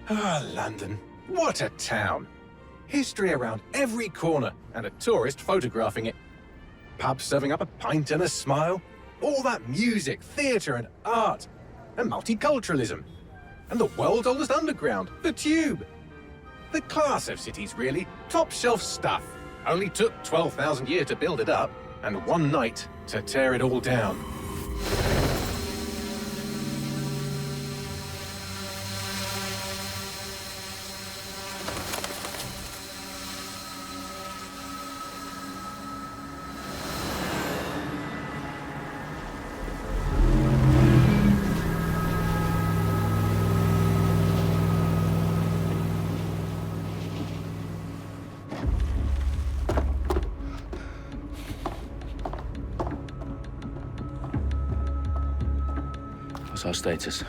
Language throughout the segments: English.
Ah, London. What a town. History around every corner, and a tourist photographing it. Pubs serving up a pint and a smile. All that music, theatre and art. And multiculturalism. And the world's oldest underground, the Tube. The class of cities, really. Top shelf stuff. Only took 12,000 years to build it up, and one night to tear it all down. What's our status?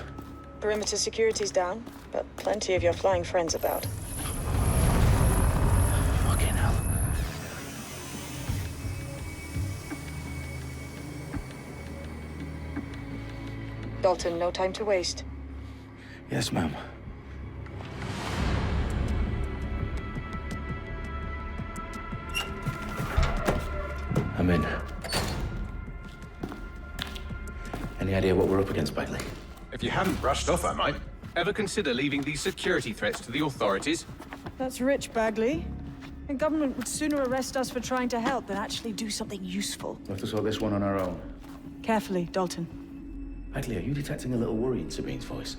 Perimeter security's down, but plenty of your flying friends about. Fucking hell. Dalton, no time to waste. Yes, ma'am. I'm in. Any idea what we're up against, Bagley? If you hadn't brushed off, I might. Ever consider leaving these security threats to the authorities? That's rich, Bagley. The government would sooner arrest us for trying to help than actually do something useful. We'll have to sort this one on our own. Carefully, Dalton. Bagley, are you detecting a little worry in Sabine's voice?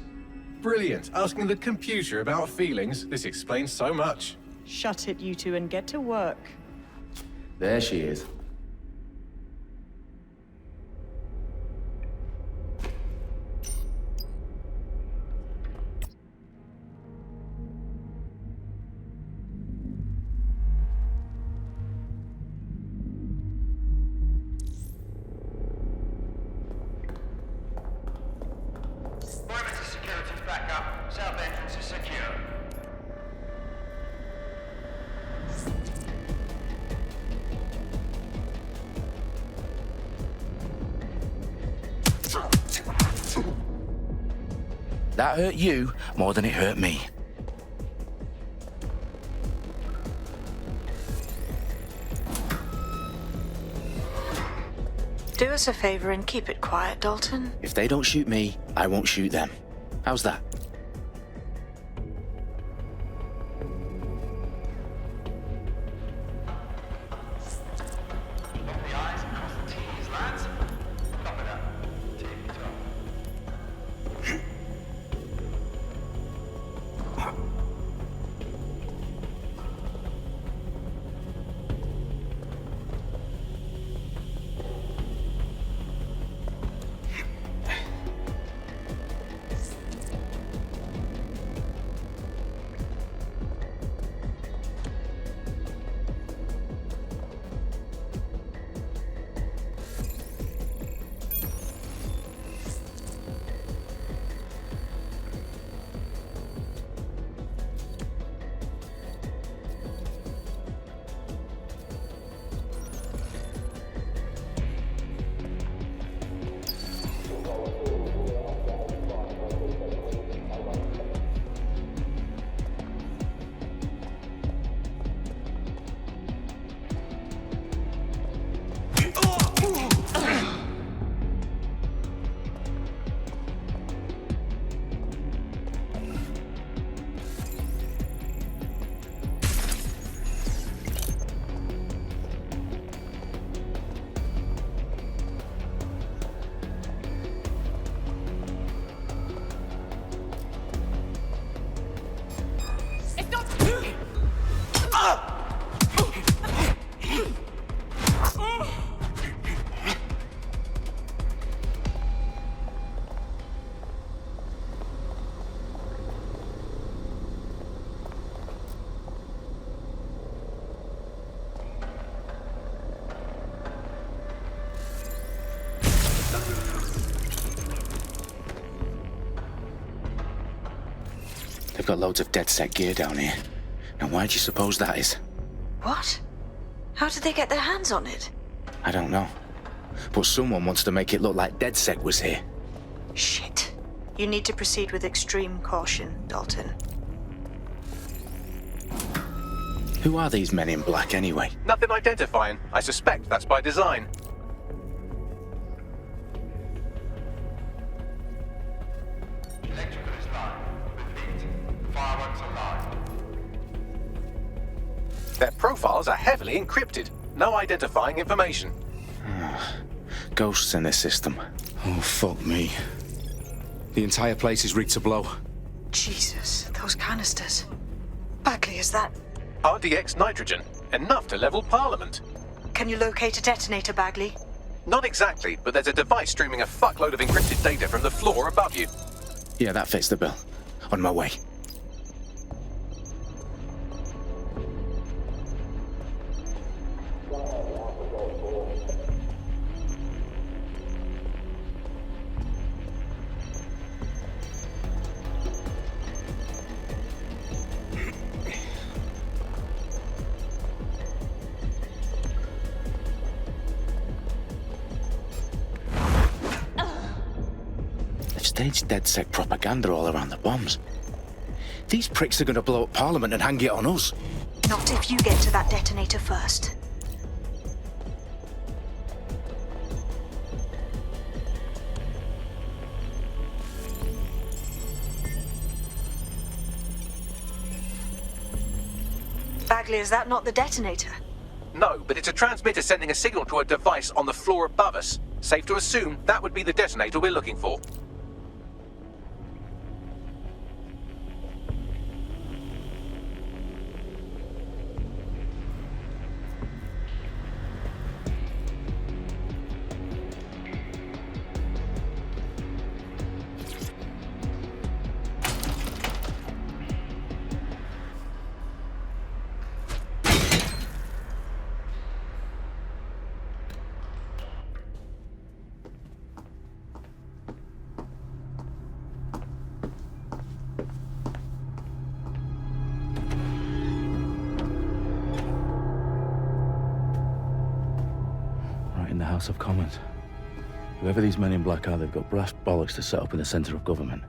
Brilliant. Asking the computer about feelings. This explains so much. Shut it, you two, and get to work. There she is. Perimeter security's back up. South entrance is secure. That hurt you more than it hurt me. Do us a favor and keep it quiet, Dalton. If they don't shoot me, I won't shoot them. How's that? Dot the I's and cross the T's, lads. Copy that. Tick-tock. They've got loads of dead set gear down here. Now why do you suppose that is? What? How did they get their hands on it? I don't know. But someone wants to make it look like DedSec was here. Shit. You need to proceed with extreme caution, Dalton. Who are these men in black anyway? Nothing identifying. I suspect that's by design. Electrical is live. Repeat. Fireworks are live. Their profiles are heavily encrypted. No identifying information. Ghosts in this system. Oh, fuck me. The entire place is rigged to blow. Jesus, those canisters. Bagley, is that... RDX nitrogen. Enough to level Parliament. Can you locate a detonator, Bagley? Not exactly, but there's a device streaming a fuckload of encrypted data from the floor above you. Yeah, that fits the bill. On my way. Staged DedSec propaganda all around the bombs. These pricks are going to blow up Parliament and hang it on us. Not if you get to that detonator first. Bagley, is that not the detonator? No, but it's a transmitter sending a signal to a device on the floor above us. Safe to assume that would be the detonator we're looking for. Right in the House of Commons. Whoever these men in black are, they've got brass bollocks to set up in the centre of government.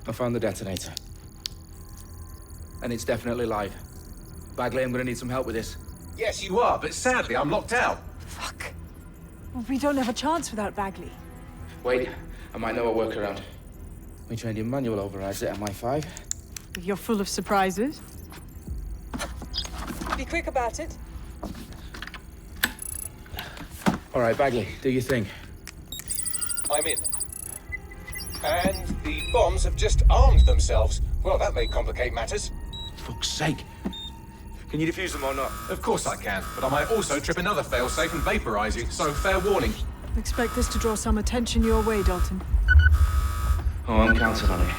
I found the detonator. And it's definitely live. Bagley, I'm gonna need some help with this. Yes, you are, but sadly I'm locked out. Fuck. Well, we don't have a chance without Bagley. Wait, I might know a workaround. We trained in manual overrides at MI5. You're full of surprises. Be quick about it. All right, Bagley, do your thing. I'm in. And the bombs have just armed themselves. Well, that may complicate matters. Fuck's sake. Can you defuse them or not? Of course I can, but I might also trip another failsafe and vaporize you, so fair warning. Expect this to draw some attention your way, Dalton. Oh, I'm counting on it.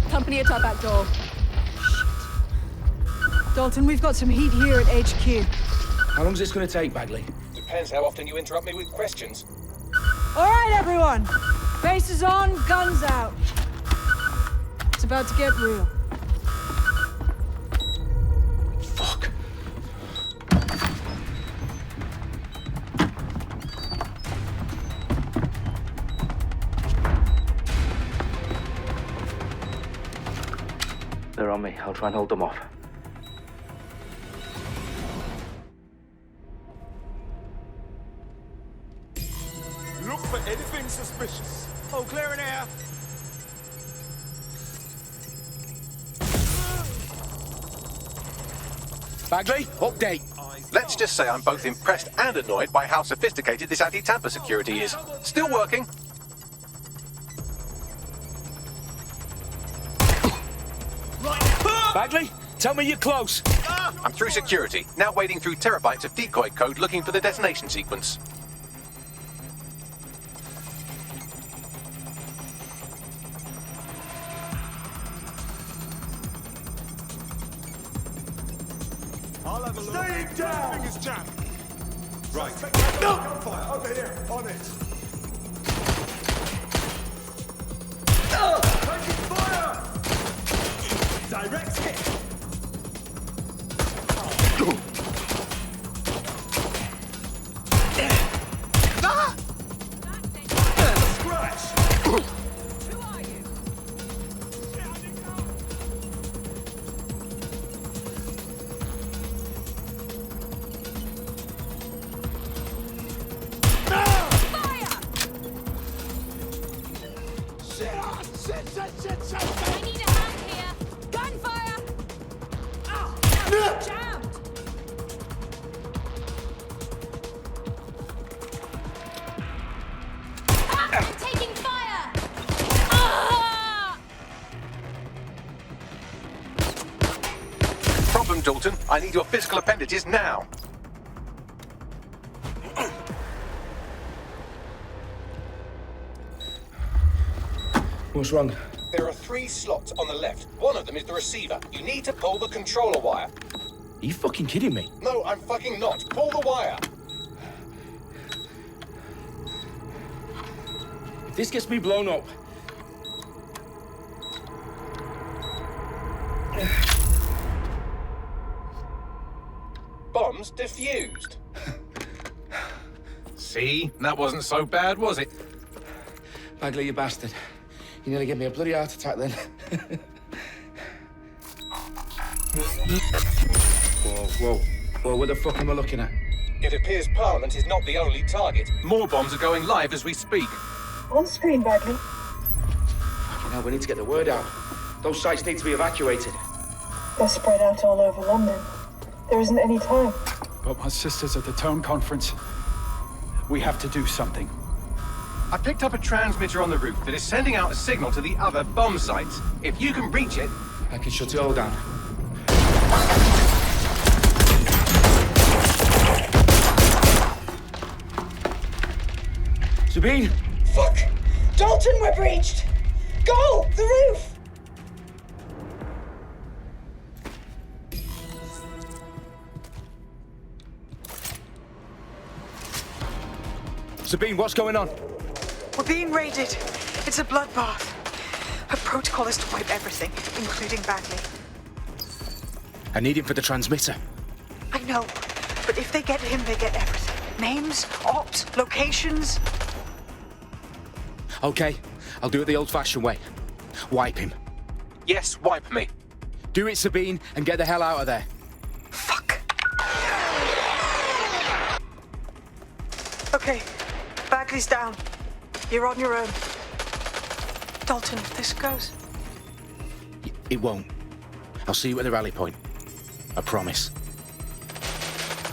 Company at our back door. Dalton, we've got some heat here at HQ. How long's this gonna take, Bagley? Depends how often you interrupt me with questions. All right, everyone. Faces on, guns out. It's about to get real. Fuck. They're on me. I'll try and hold them off. Look for anything suspicious. Oh, clear in air. Bagley, update. Let's just say I'm both impressed and annoyed by how sophisticated this anti-tamper security is. Still working. Bagley, tell me you're close. I'm through security, now wading through terabytes of decoy code looking for the detonation sequence. I'll have a look. Stay down! Fingers jammed. Right. Gunfire! Over here! On it! Taking fire! Direct hit! Scratch! Who are you? Shit! I need a hand here. Gunfire! Jammed! I'm taking fire! Problem, Dalton. I need your physical appendages now. What's wrong? There are 3 slots on the left. One of them is the receiver. You need to pull the controller wire. Are you fucking kidding me? No, I'm fucking not. Pull the wire. If this gets me blown up... Bombs defused. See? That wasn't so bad, was it? Bagley, you bastard. You nearly gave me a bloody heart attack then. Whoa, what the fuck am I looking at? It appears Parliament is not the only target. More bombs are going live as we speak. On screen, Bagley. Fucking hell, we need to get the word out. Those sites need to be evacuated. They're spread out all over London. There isn't any time. But my sister's at the town conference. We have to do something. I picked up a transmitter on the roof that is sending out a signal to the other bomb sites. If you can reach it... I can shut it all down. Sabine! Fuck! Dalton, we're breached! Go! The roof! Sabine, what's going on? We're being raided. It's a bloodbath. Her protocol is to wipe everything, including Bagley. I need him for the transmitter. I know, but if they get him, they get everything. Names, ops, locations. Okay, I'll do it the old-fashioned way. Wipe him. Yes, wipe me. Do it, Sabine, and get the hell out of there. Fuck. Okay, Bagley's down. You're on your own. Dalton, if this goes... It won't. I'll see you at the rally point. I promise.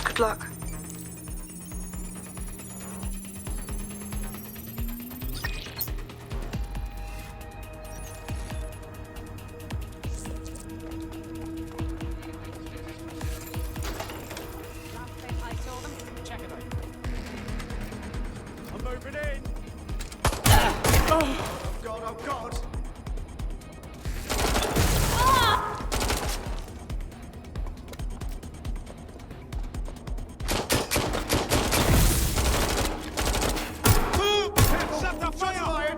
Good luck. I'm moving in. Oh God. Set the fire!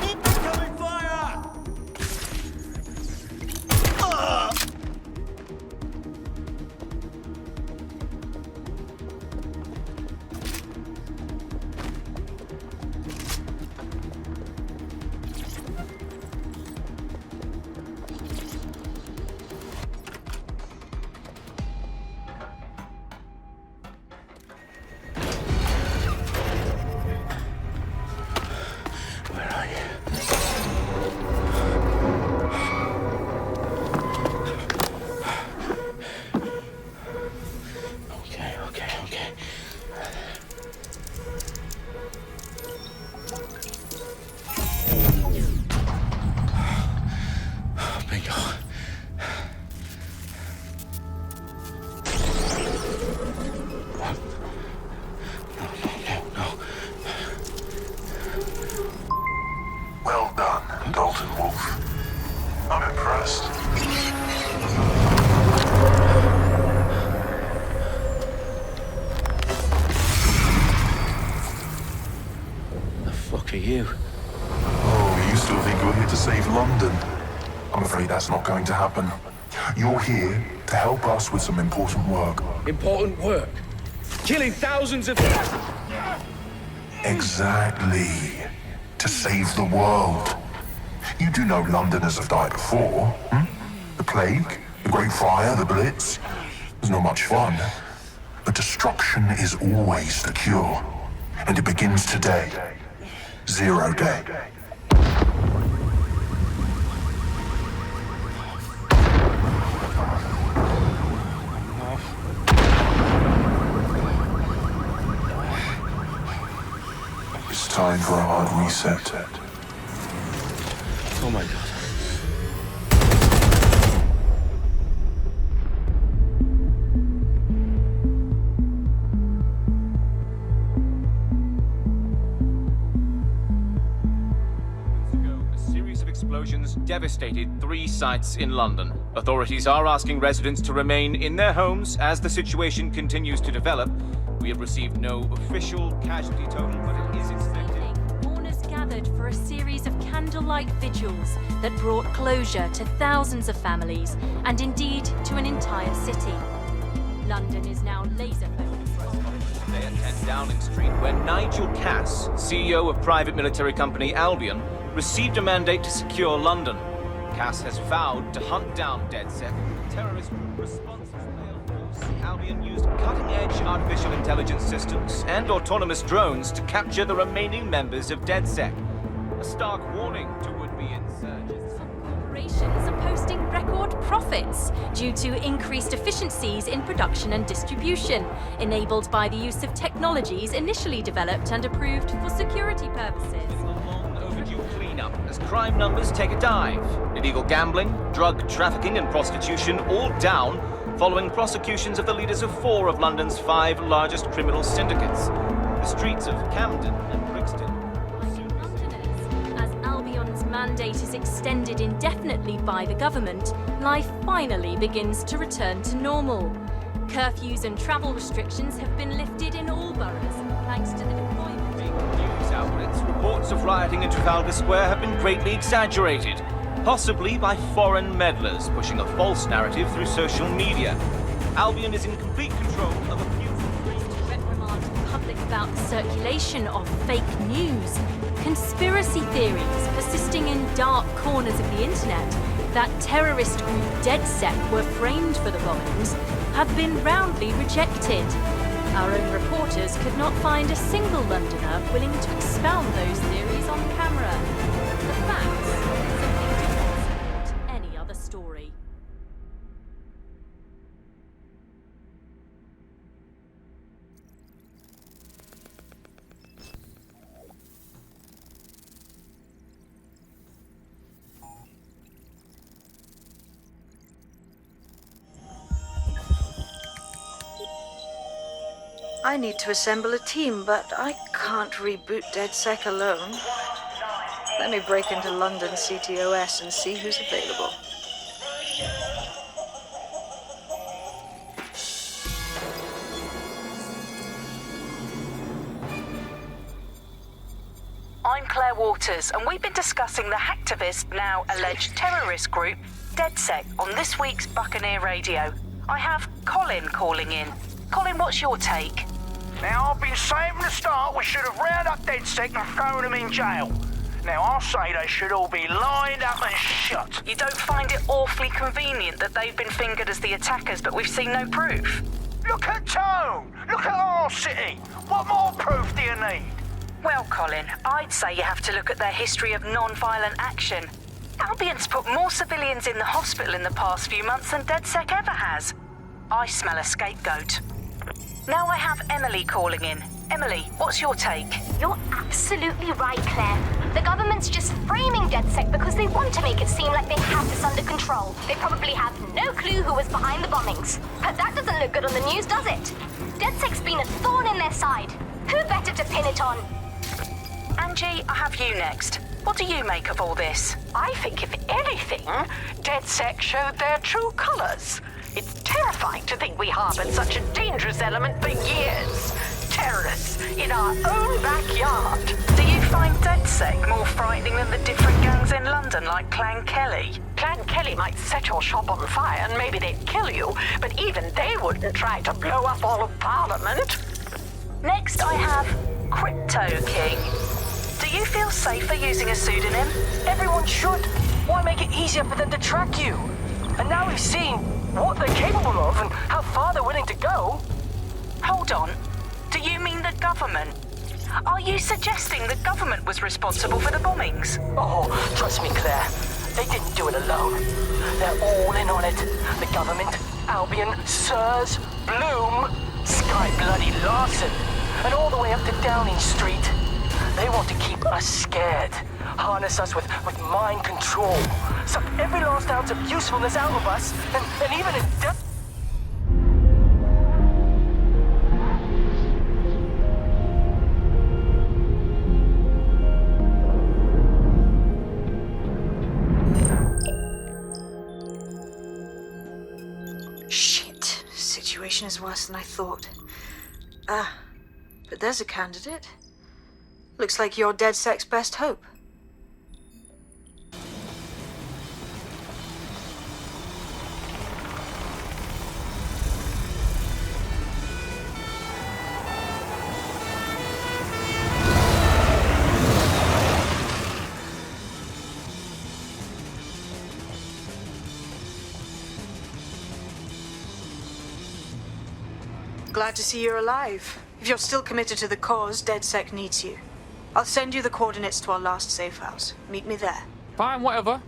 Incoming fire! fuck are you? Oh, you still think you're here to save London? I'm afraid that's not going to happen. You're here to help us with some important work. Important work? Killing thousands of... Exactly. To save the world. You do know Londoners have died before, hmm? The plague, the Great Fire, the Blitz. It's not much fun. But destruction is always the cure. And it begins today. 0 day. It's time for a hard reset. Oh my God. Explosions devastated 3 sites in London. Authorities are asking residents to remain in their homes as the situation continues to develop. We have received no official casualty total, but it is expected. Mourners gathered for a series of candlelight vigils that brought closure to thousands of families and indeed to an entire city. London is now laser-focused. Today at 10 Downing Street, where Nigel Cass, CEO of private military company Albion, received a mandate to secure London. Cass has vowed to hunt down DedSec. Terrorist responses force. Albion used cutting-edge artificial intelligence systems and autonomous drones to capture the remaining members of DedSec. A stark warning to would-be insurgents. Corporations are posting record profits due to increased efficiencies in production and distribution, enabled by the use of technologies initially developed and approved for security purposes. Cleanup as crime numbers take a dive. Illegal gambling, drug trafficking and prostitution all down following prosecutions of the leaders of 4 of London's 5 largest criminal syndicates. The streets of Camden and Brixton. Londoners, as Albion's mandate is extended indefinitely by the government, life finally begins to return to normal. Curfews and travel restrictions have been lifted in all boroughs, thanks to the deployment. News outlets, reports of rioting in Trafalgar Square have been greatly exaggerated, possibly by foreign meddlers pushing a false narrative through social media. Albion is in complete control of a few... reprimand the public about the circulation of fake news, conspiracy theories persisting in dark corners of the internet that terrorist group DedSec were framed for the bombings have been roundly rejected. Our own reporters could not find a single Londoner willing to expound those theories on camera. The facts simply do not support any other story. I need to assemble a team, but I can't reboot DedSec alone. Let me break into London CTOS and see who's available. I'm Claire Waters, and we've been discussing the hacktivist, now alleged terrorist group, DedSec, on this week's Buccaneer Radio. I have Colin calling in. Colin, what's your take? Now, I've been saying from the start we should have rounded up DedSec and thrown them in jail. Now, I'll say they should all be lined up and shot. You don't find it awfully convenient that they've been fingered as the attackers, but we've seen no proof? Look at Tone! Look at our city! What more proof do you need? Well, Colin, I'd say you have to look at their history of non-violent action. Albion's put more civilians in the hospital in the past few months than DedSec ever has. I smell a scapegoat. Now I have Emily calling in. Emily, what's your take? You're absolutely right, Claire. The government's just framing DedSec because they want to make it seem like they have this under control. They probably have no clue who was behind the bombings. But that doesn't look good on the news, does it? DedSec's been a thorn in their side. Who better to pin it on? Angie, I have you next. What do you make of all this? I think, if anything, DedSec showed their true colors. It's terrifying to think we harbored such a dangerous element for years. Terrorists in our own backyard. Do you find London like Clan Kelly. Clan Kelly might set your shop on fire and maybe they'd kill you, but even they wouldn't try to blow up all of Parliament. Next, I have Crypto King. Do you feel safer using a pseudonym? Everyone should. Why make it easier for them to track you? And now we've seen what they're capable of and how far they're willing to go. Hold on. Do you mean the government? Are you suggesting the government was responsible for the bombings? Oh, trust me, Claire. They didn't do it alone. They're all in on it. The government, Albion, Sirs, Bloom, Sky Bloody Larson, and all the way up to Downing Street. They want to keep us scared, harness us with mind control, suck every last ounce of usefulness out of us, and even in death. Shit. Situation is worse than I thought. But there's a candidate. Looks like you're DedSec's best hope. Glad to see you're alive. If you're still committed to the cause, DedSec needs you. I'll send you the coordinates to our last safe house. Meet me there. Fine, whatever.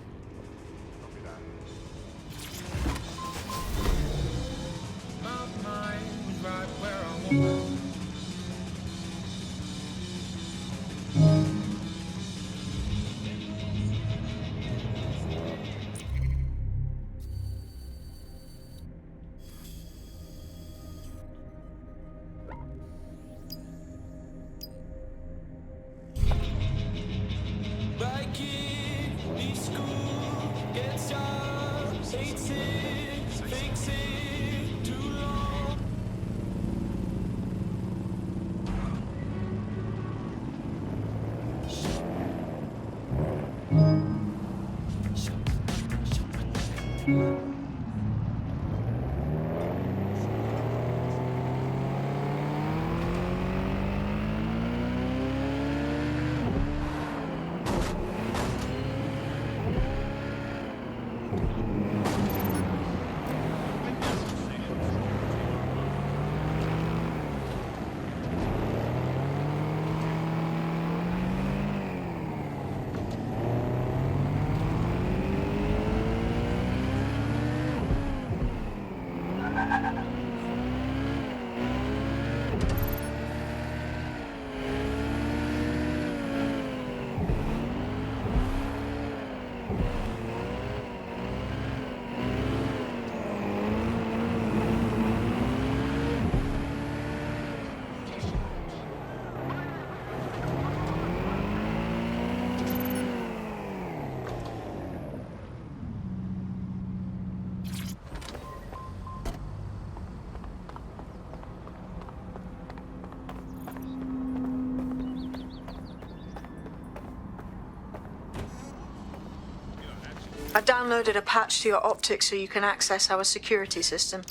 I downloaded a patch to your optics so you can access our security system.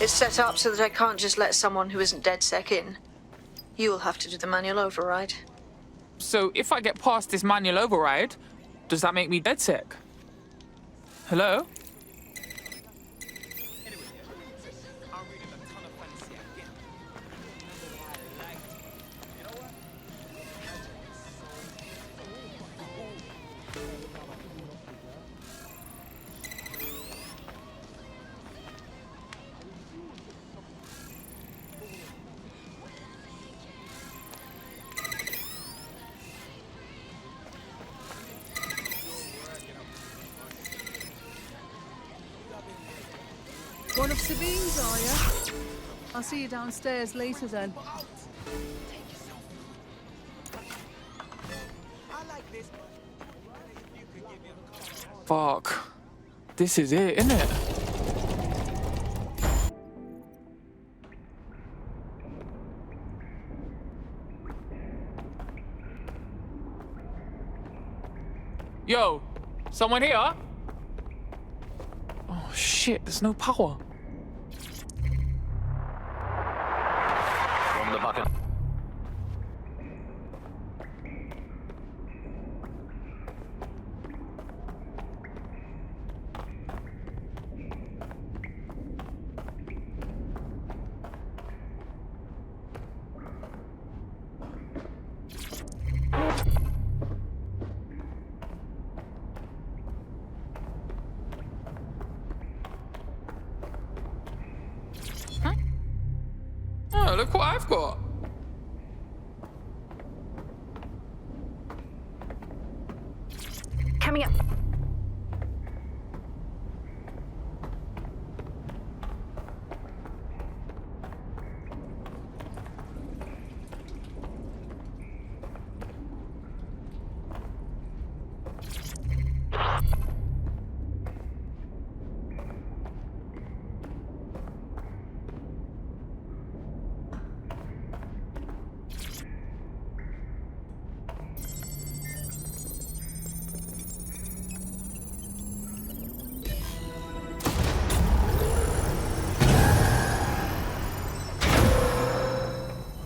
It's set up so that I can't just let someone who isn't DedSec in. You'll have to do the manual override. So if I get past this manual override, does that make me DedSec? Hello? One of Sabine's, are you? I'll see you downstairs later then. Fuck. This is it, isn't it? Yo, Someone here? Oh shit, there's no power. From the bucket. Oh, look what I've got. Coming up.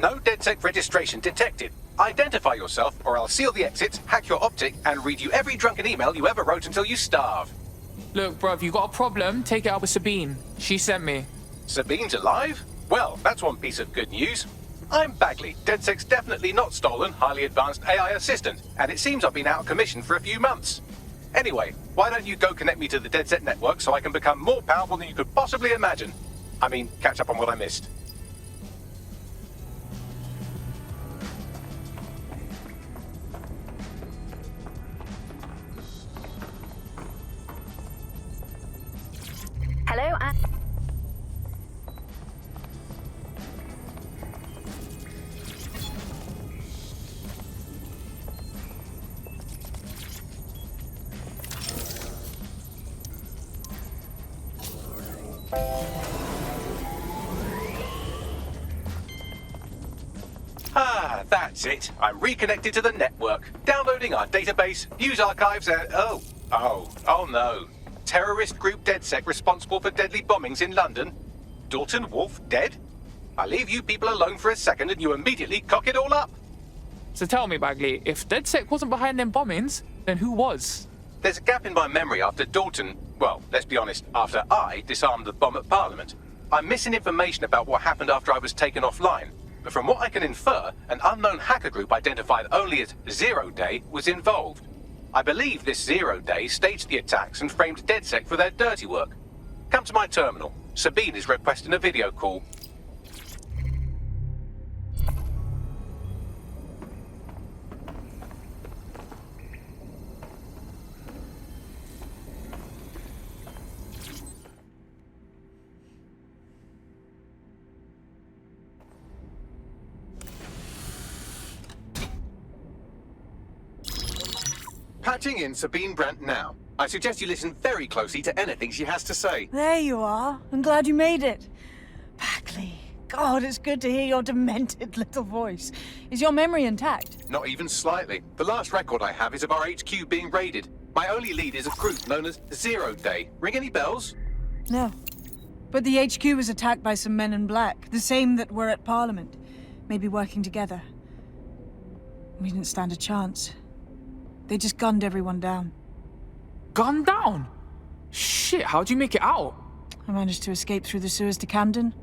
No DedSec registration detected. Identify yourself, or I'll seal the exits, hack your optic, and read you every drunken email you ever wrote until you starve. Look, bruv, you got a problem? Take it out with Sabine. She sent me. Sabine's alive? Well, that's one piece of good news. I'm Bagley, DedSec's definitely not stolen, highly advanced AI assistant, and it seems I've been out of commission for a few months. Anyway, why don't you go connect me to the DedSec network so I can become more powerful than you could possibly imagine? I mean, catch up on what I missed. Hello, Ah, that's it. I'm reconnected to the network, downloading our database, news archives, and oh no. Terrorist group DedSec responsible for deadly bombings in London. Dalton Wolf dead? I leave you people alone for a second and you immediately cock it all up. So tell me, Bagley, if DedSec wasn't behind them bombings, then who was? There's a gap in my memory after Dalton, well, let's be honest, after I disarmed the bomb at Parliament. I'm missing information about what happened after I was taken offline. But from what I can infer, an unknown hacker group identified only as Zero Day was involved. I believe this Zero Day staged the attacks and framed DedSec for their dirty work. Come to my terminal. Sabine is requesting a video call. Patching in Sabine Brandt now. I suggest you listen very closely to anything she has to say. There you are. I'm glad you made it. Bagley, God, it's good to hear your demented little voice. Is your memory intact? Not even slightly. The last record I have is of our HQ being raided. My only lead is a group known as Zero Day. Ring any bells? No. But the HQ was attacked by some men in black, the same that were at Parliament. Maybe working together. We didn't stand a chance. They just gunned everyone down. Gunned down? Shit, how'd you make it out? I managed to escape through the sewers to Camden.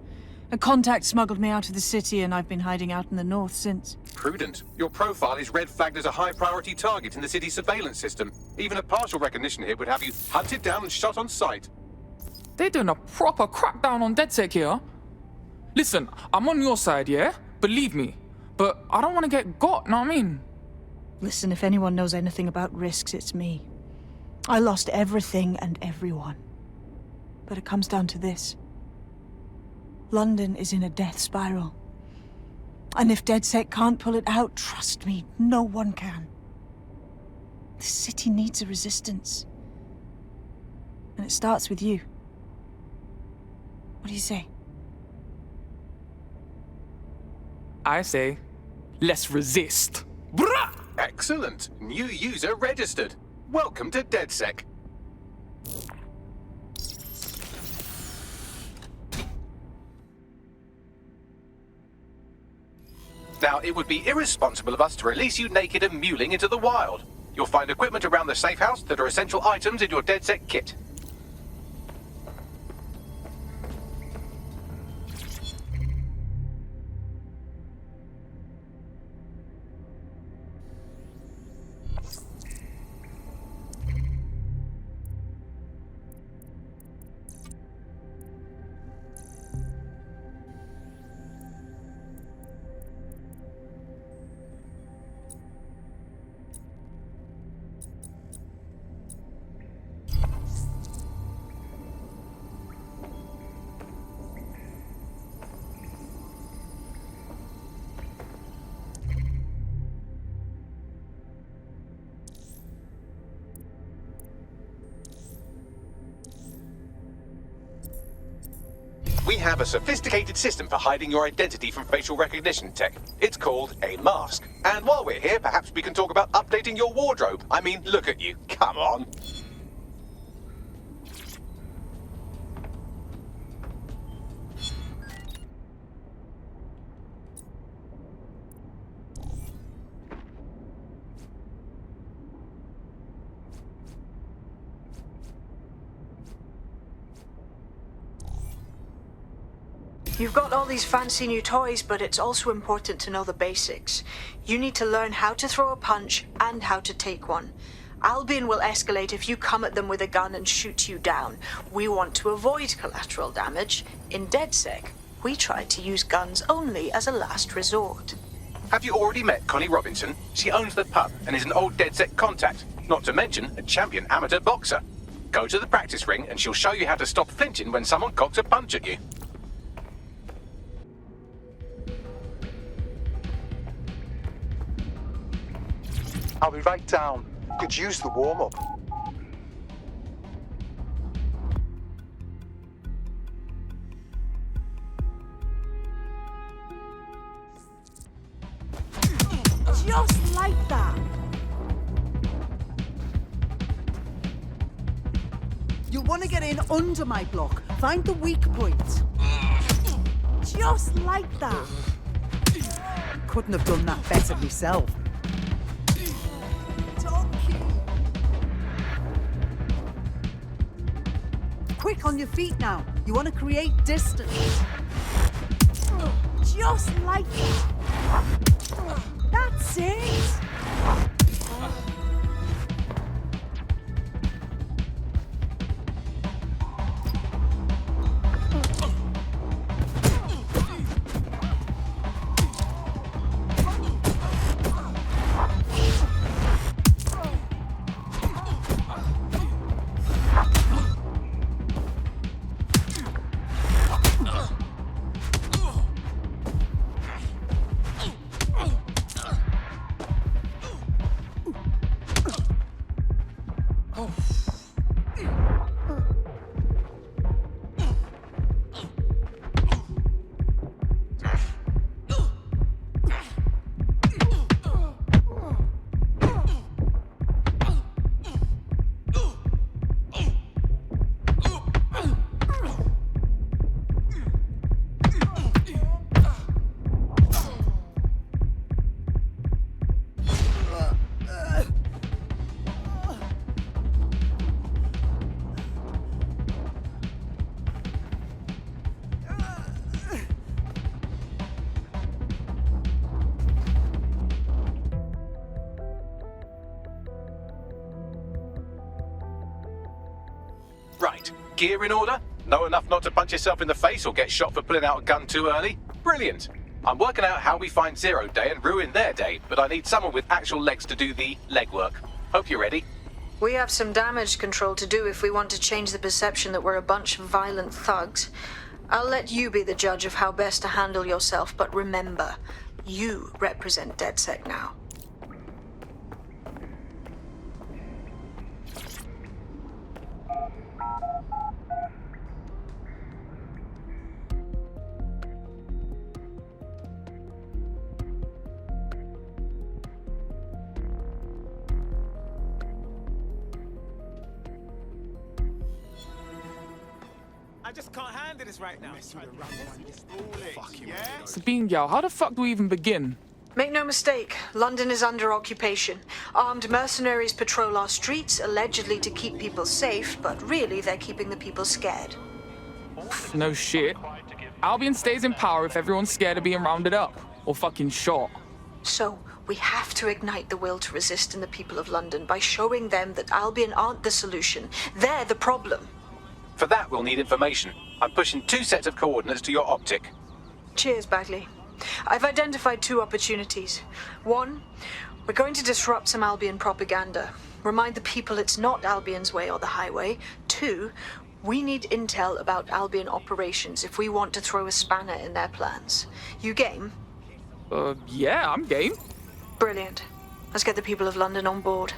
A contact smuggled me out of the city, and I've been hiding out in the north since. Prudent. Your profile is red flagged as a high-priority target in the city's surveillance system. Even a partial recognition hit would have you hunted down and shot on sight. They're doing a proper crackdown on DedSec here. Listen, I'm on your side, yeah? Believe me. But I don't want to get got, know what I mean? Listen, if anyone knows anything about risks, it's me. I lost everything and everyone. But it comes down to this. London is in a death spiral. And if DedSec can't pull it out, trust me, no one can. The city needs a resistance. And it starts with you. What do you say? I say, let's resist. Brah! Excellent. New user registered. Welcome to DedSec. Now, it would be irresponsible of us to release you naked and mewling into the wild. You'll find equipment around the safe house that are essential items in your DedSec kit. We have a sophisticated system for hiding your identity from facial recognition tech. It's called a mask. And while we're here, perhaps we can talk about updating your wardrobe. I mean, look at you. Come on. You've got all these fancy new toys, but it's also important to know the basics. You need to learn how to throw a punch and how to take one. Albion will escalate if you come at them with a gun and shoot you down. We want to avoid collateral damage. In DedSec, we try to use guns only as a last resort. Have you already met Connie Robinson? She owns the pub and is an old DedSec contact, not to mention a champion amateur boxer. Go to the practice ring and she'll show you how to stop flinching when someone cocks a punch at you. I'll be right down. Could use the warm-up. Just like that. You'll want to get in under my block. Find the weak point. Just like that. Couldn't have done that better myself. Quick, on your feet now. You want to create distance. Just like that. That's it. Right. Gear in order? Know enough not to punch yourself in the face or get shot for pulling out a gun too early? Brilliant. I'm working out how we find Zero Day and ruin their day, but I need someone with actual legs to do the legwork. Hope you're ready. We have some damage control to do if we want to change the perception that we're a bunch of violent thugs. I'll let you be the judge of how best to handle yourself, but remember, you represent DedSec now. I just can't handle this right now. Sabine, gal, how the fuck do we even begin? Make no mistake, London is under occupation. Armed mercenaries patrol our streets, allegedly to keep people safe, but really they're keeping the people scared. No shit. Albion stays in power if everyone's scared of being rounded up. Or fucking shot. So, we have to ignite the will to resist in the people of London by showing them that Albion aren't the solution. They're the problem. For that, we'll need information. I'm pushing 2 sets of coordinates to your optic. Cheers, Bagley. I've identified 2 opportunities. 1, we're going to disrupt some Albion propaganda. Remind the people it's not Albion's way or the highway. 2, we need intel about Albion operations if we want to throw a spanner in their plans. You game? Yeah, I'm game. Brilliant. Let's get the people of London on board.